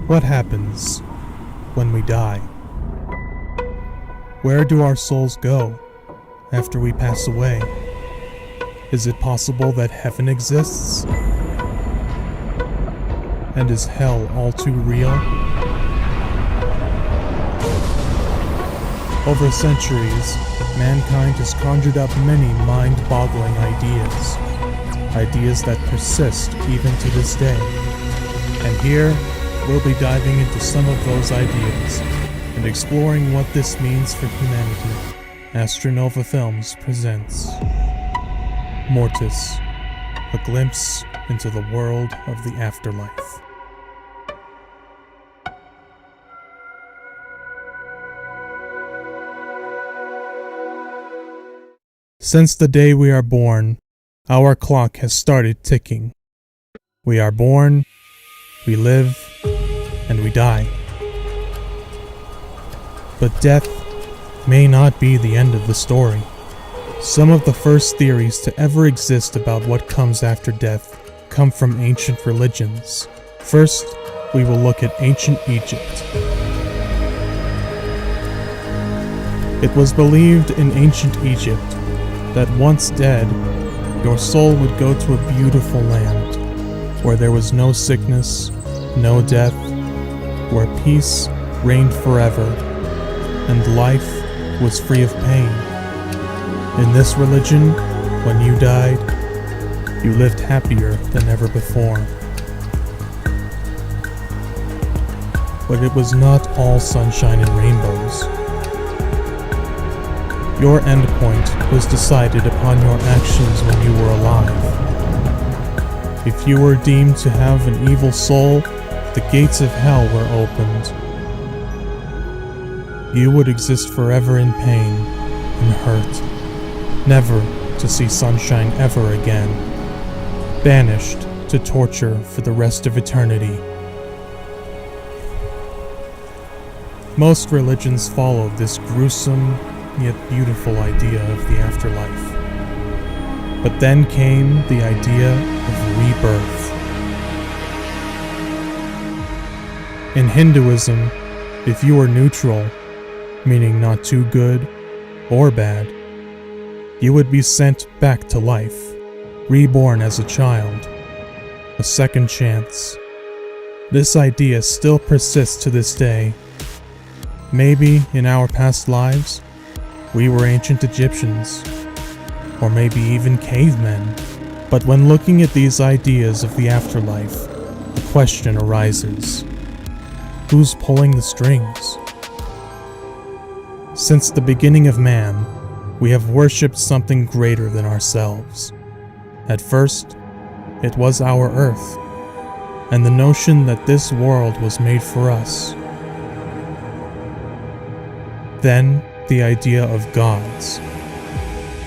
What happens when we die? Where do our souls go after we pass away? Is it possible that heaven exists? And is hell all too real? Over centuries, mankind has conjured up many mind-boggling ideas. Ideas that persist even to this day. And here, we'll be diving into some of those ideas and exploring what this means for humanity. Astra Nova Films presents MORTIS, a glimpse into the world of the afterlife. Since the day we are born, our clock has started ticking. We are born, we live, and we die. But death may not be the end of the story. Some of the first theories to ever exist about what comes after death come from ancient religions. First, we will look at ancient Egypt. It was believed in ancient Egypt that once dead, your soul would go to a beautiful land where there was no sickness, no death, where peace reigned forever, and life was free of pain. In this religion, when you died, you lived happier than ever before. But it was not all sunshine and rainbows. Your endpoint was decided upon your actions when you were alive. If you were deemed to have an evil soul, the gates of hell were opened. You would exist forever in pain and hurt, never to see sunshine ever again, banished to torture for the rest of eternity. Most religions follow this gruesome yet beautiful idea of the afterlife. But then came the idea of rebirth. In Hinduism, if you were neutral, meaning not too good or bad, you would be sent back to life, reborn as a child, a second chance. This idea still persists to this day. Maybe in our past lives, we were ancient Egyptians, or maybe even cavemen. But when looking at these ideas of the afterlife, the question arises: who's pulling the strings? Since the beginning of man, we have worshipped something greater than ourselves. At first, it was our Earth, and the notion that this world was made for us. Then, the idea of gods.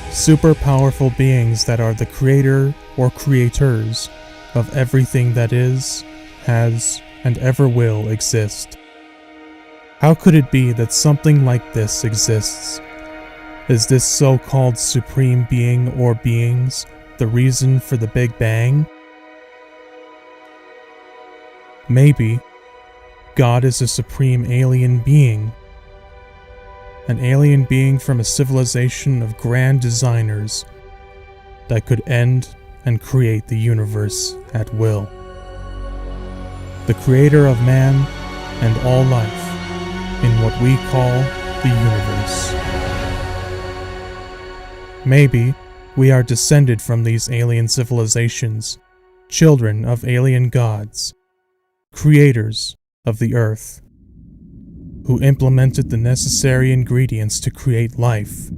Super powerful beings that are the creator or creators of everything that is, has, and ever will exist. How could it be that something like this exists? Is this so-called supreme being or beings the reason for the Big Bang? Maybe God is a supreme alien being. An alien being from a civilization of grand designers that could end and create the universe at will. The creator of man and all life in what we call the universe. Maybe we are descended from these alien civilizations, children of alien gods, creators of the earth, who implemented the necessary ingredients to create life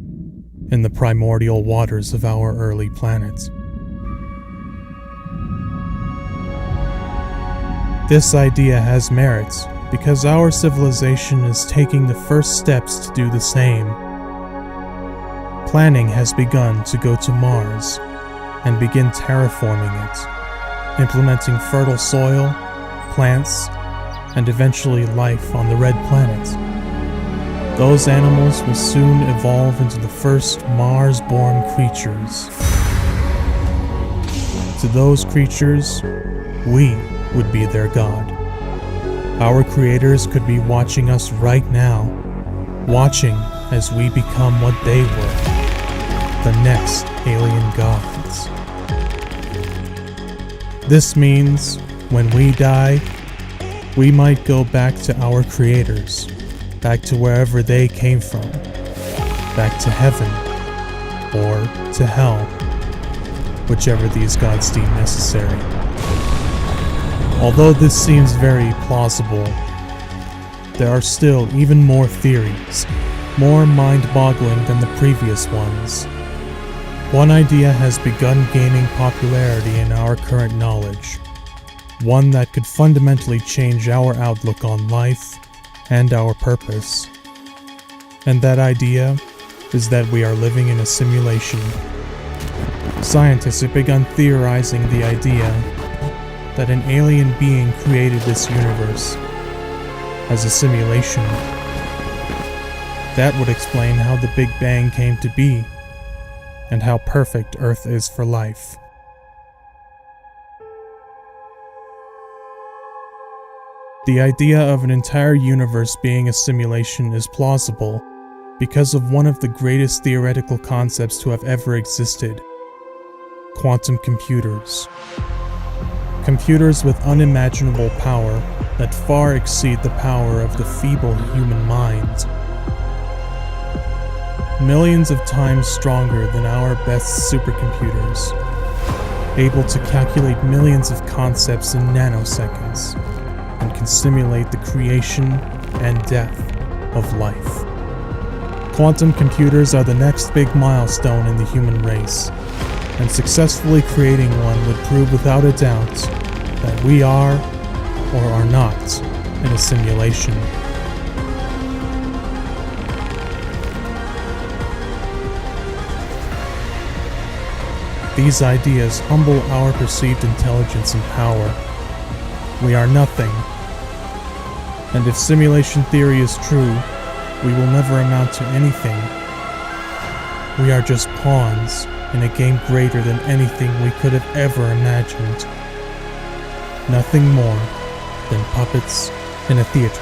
in the primordial waters of our early planet. This idea has merit because our civilization is taking the first steps to do the same. Planning has begun to go to Mars and begin terraforming it, implementing fertile soil, plants, and eventually life on the Red Planet. Those animals will soon evolve into the first Mars-born creatures. To those creatures, we would be their god. Our creators could be watching us right now, watching as we become what they were, the next alien gods. This means, when we die, we might go back to our creators, back to wherever they came from, back to heaven, or to hell, whichever these gods deem necessary. Although this seems very plausible, there are still even more theories, more mind-boggling than the previous ones. One idea has begun gaining popularity in our current knowledge, one that could fundamentally change our outlook on life and our purpose. And that idea is that we are living in a simulation. Scientists have begun theorizing the idea that an alien being created this universe as a simulation. That would explain how the Big Bang came to be, and how perfect Earth is for life. The idea of an entire universe being a simulation is plausible because of one of the greatest theoretical concepts to have ever existed: quantum computers. Computers with unimaginable power that far exceed the power of the feeble human mind. Millions of times stronger than our best supercomputers, able to calculate millions of concepts in nanoseconds, and can simulate the creation and death of life. Quantum computers are the next big milestone in the human race, and successfully creating one would prove without a doubt that we are, or are not, in a simulation. These ideas humble our perceived intelligence and power. We are nothing. And if simulation theory is true, we will never amount to anything. We are just pawns in a game greater than anything we could have ever imagined. Nothing more than puppets in a theater.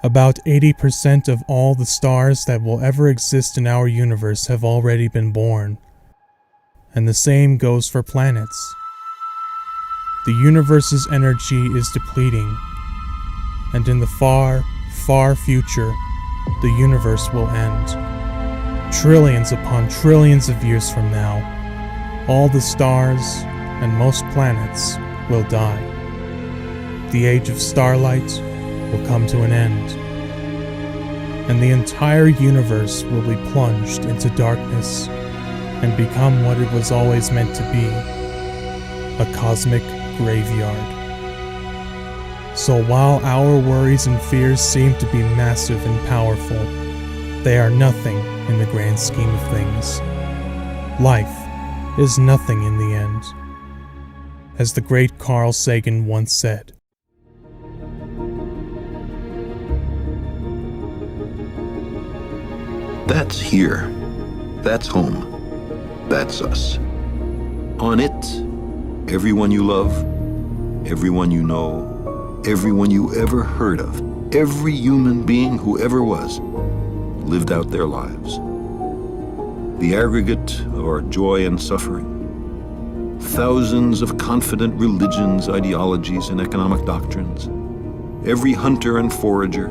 About 80% of all the stars that will ever exist in our universe have already been born. And the same goes for planets. The universe's energy is depleting, and in the far, far future, the universe will end. Trillions upon trillions of years from now, all the stars and most planets will die. The age of starlight will come to an end, and the entire universe will be plunged into darkness and become what it was always meant to be, a cosmic graveyard. So while our worries and fears seem to be massive and powerful, they are nothing in the grand scheme of things. Life is nothing in the end, as the great Carl Sagan once said. That's here. That's home. That's us. On it, everyone you love, everyone you know, everyone you ever heard of, every human being who ever was, lived out their lives. The aggregate of our joy and suffering. Thousands of confident religions, ideologies, and economic doctrines. Every hunter and forager,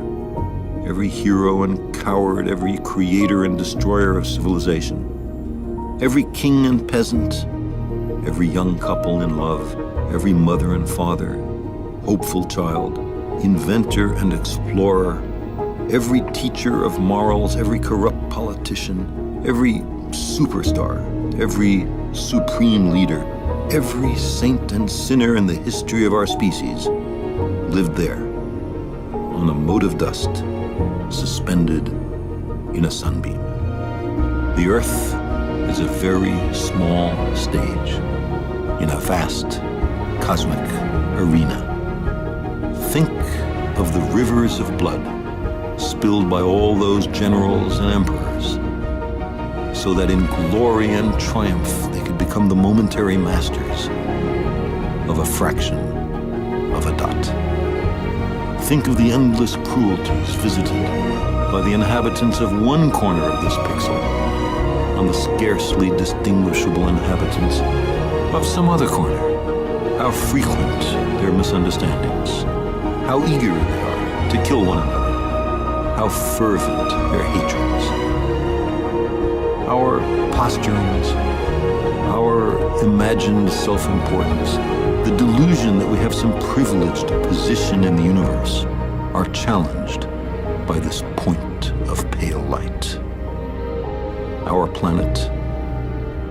every hero and coward, every creator and destroyer of civilization, every king and peasant, every young couple in love, every mother and father, hopeful child, inventor and explorer, every teacher of morals, every corrupt politician, every superstar, every supreme leader, every saint and sinner in the history of our species lived there, on a mote of dust, suspended in a sunbeam. The Earth is a very small stage in a vast cosmic arena. Think of the rivers of blood spilled by all those generals and emperors, so that in glory and triumph they could become the momentary masters of a fraction of a dot. Think of the endless cruelties visited by the inhabitants of one corner of this pixel on the scarcely distinguishable inhabitants of some other corner. How frequent their misunderstandings, how eager they are to kill one another, how fervent their hatreds. Our posturings, our imagined self-importance, the delusion that we have some privileged position in the universe are challenged by this point of pale light. Our planet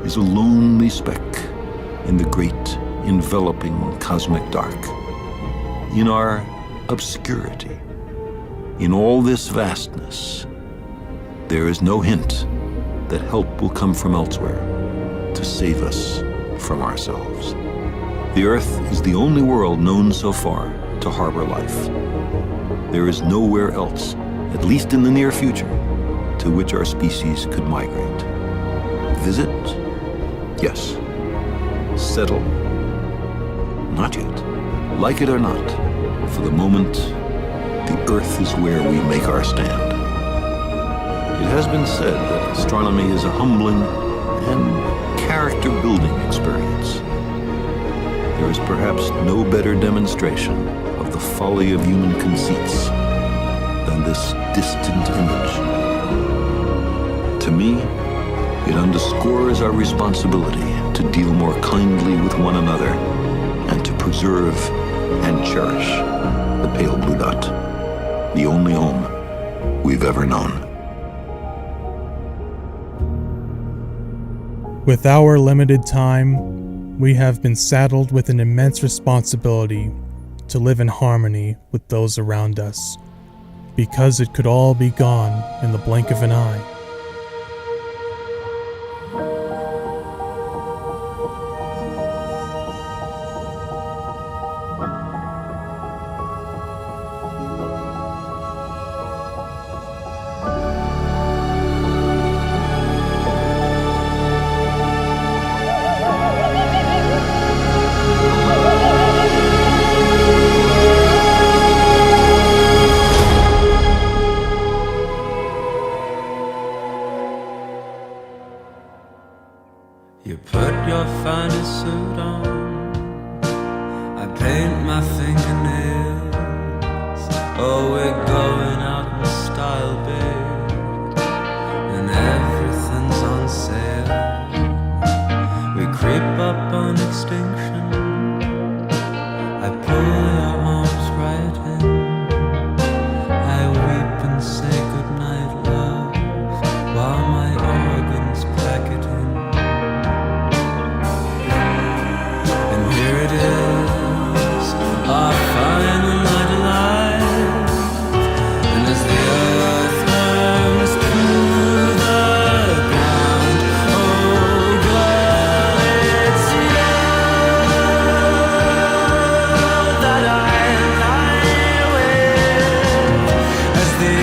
is a lonely speck in the great enveloping cosmic dark. In our obscurity, in all this vastness, there is no hint that help will come from elsewhere to save us from ourselves. The Earth is the only world known so far to harbor life. There is nowhere else, at least in the near future, to which our species could migrate. Visit? Yes. Settle? Not yet. Like it or not, for the moment, the Earth is where we make our stand. It has been said that astronomy is a humbling and character-building experience. There is perhaps no better demonstration of the folly of human conceits than this distant image. To me, it underscores our responsibility to deal more kindly with one another and to preserve and cherish the pale blue dot, the only home we've ever known. With our limited time, we have been saddled with an immense responsibility to live in harmony with those around us, because it could all be gone in the blink of an eye. You put your finest suit on, I paint my fingernails. Oh, we're going out in style, babe, and everything's on sale. We creep up on extinction, I pull your arms right in, I weep and say goodnight, love, while my organs pack it in. Here it is, our final night alive, and as the earth burns to the ground, oh girl, it's you that I lie with, as the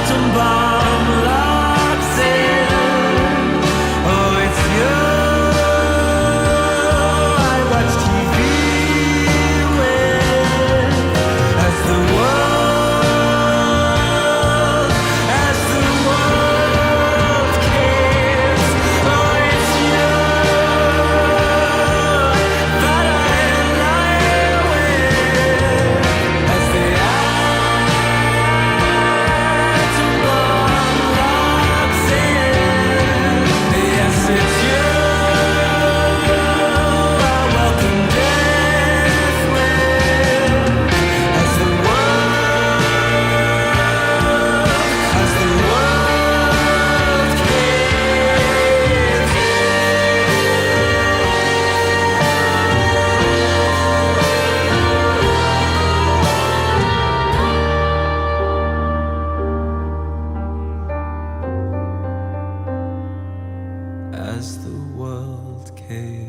atom bomb locks in, oh it's you. As the world caves.